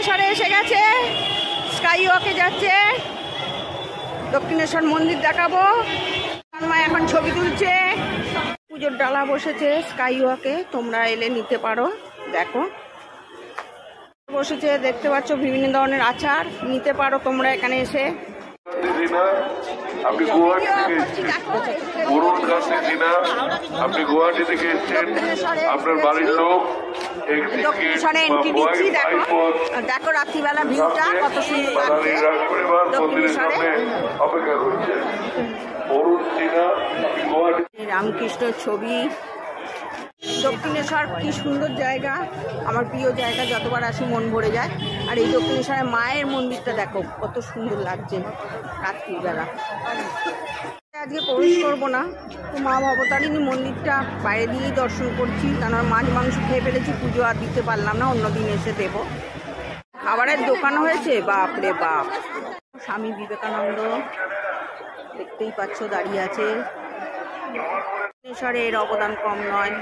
দক্ষিণেশ্বরে এসে গেছে, স্কাই ওয়াকে যাচ্ছে। দক্ষিণেশ্বর মন্দির দেখাবো। মা এখন ছবি তুলছে। পুজোর ডালা বসেছে স্কাই ওয়াকে, তোমরা এলে নিতে পারো। দেখো বসেছে, দেখতে পাচ্ছ বিভিন্ন ধরনের আচার, নিতে পারো তোমরা এখানে এসে। আপনি গুয়াহাটি থেকে এসেছেন, অরুণ গান্ধী দিনা, আপনি গুয়াহাটি থেকে এসেছেন, আপনার বাড়ির লোক দক্ষিণেশ্বরে এন্ট্রি দিচ্ছি। দেখো দেখো রাত্রিবেলা ভিউটা কত সুন্দর লাগছে দক্ষিণেশ্বরে। অপেক্ষা করছেন অরুণ দিনা, রামকৃষ্ণর ছবি। দক্ষিণেশ্বর কি সুন্দর জায়গা, আমার প্রিয় জায়গা, যতবার আসি মন ভরে যায়। আর এই দক্ষিণেশ্বরের মায়ের মন্দিরটা দেখো কত সুন্দর লাগছে রাত্রিবেলা। আজকে প্রবেশ করবো না, তো মা ভবতারিণী মন্দিরটা বাইরে দিয়েই দর্শন করছি, কারণ মাছ মাংস খেয়ে ফেলেছি, পুজো আর দিতে পারলাম না, অন্যদিন এসে দেব। খাবারের দোকান হয়েছে, বাপ রে বাপ। স্বামী বিবেকানন্দ দেখতেই পাচ্ছ দাঁড়িয়ে আছে। দক্ষিণেশ্বরের অবদান কম নয়।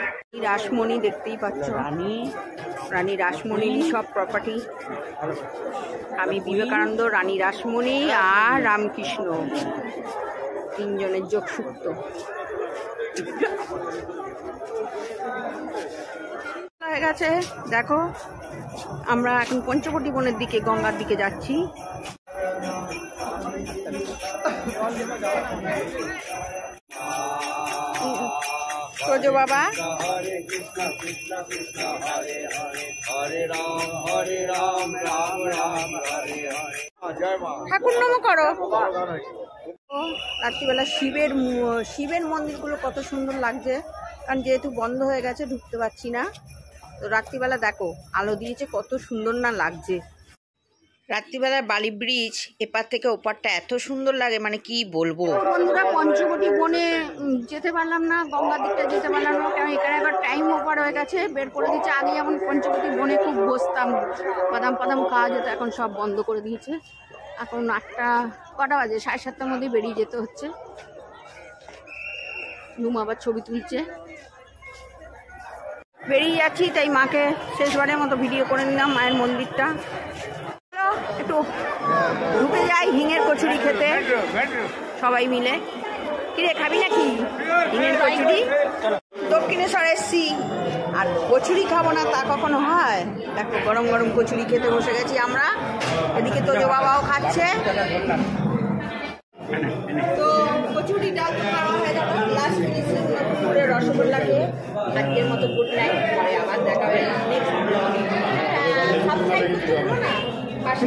রাসমণি দেখতেই পাচ্ছ, রানী রাসমণিরই সব প্রপার্টি। স্বামী বিবেকানন্দ, রানী রাসমণি আর রামকৃষ্ণ, তিনজনের যোগসূত্র। হয়ে গেছে দেখো, আমরা এখন পঞ্চবটী বনের দিকে, গঙ্গার দিকে যাচ্ছি। তোজো বাবা ঠাকুর নম করো। রাত্রিবেলা শিবের মন্দিরগুলো কত সুন্দর লাগছে, কারণ যেহেতু বন্ধ হয়ে গেছে ঢুকতে পারছি না। তো রাত্রিবেলা দেখো আলো দিয়েছে, কত সুন্দর না লাগছে। রাত্রিবেলার বালি ব্রিজ এপার থেকে ওপারটা এত সুন্দর লাগে, মানে কি বলবো। বন্ধুরা পঞ্চবটী বনে যেতে পারলাম না, গঙ্গার দিকটা যেতে পারলাম না, কারণ এখানে একবার টাইম ওভার হয়ে গেছে, বের করে দিচ্ছে। আগে যেমন পঞ্চবটী বনে খুব বসতাম, বাদাম খাওয়া যেত, এখন সব বন্ধ করে দিয়েছে। এখন 8টা কটা বাজে, 7:30টার মধ্যেই বেরিয়ে যেতে হচ্ছে। রুম আবার ছবি তুলছে। বেরিয়ে যাচ্ছি, তাই মাকে শেষবারের মতো ভিডিও করে নিলাম মায়ের মন্দিরটা। একটু ঢুকে যাই হিঙের কচুরি খেতে সবাই মিলে। কিরে খাবি নাকি হিঙের কচুরি? দক্ষিণেশ্বর এসছি আর কচুরি খাবো না তা কখনো হয়? দেখো গরম গরম কচুরি খেতে বসে গেছি আমরা। এদিকে তোজো বাবাও খাচ্ছে। তো কচুরিটা তো খাওয়া হয়ে গেল, লাস্ট ফিনিশিং করে রসগোল্লা খেয়ে আজকের মতো গুড নাইট। পরে আবার দেখা হবে নেক্সট ব্লগে। সাবস্ক্রাইব করতে ভুলো না পাশে।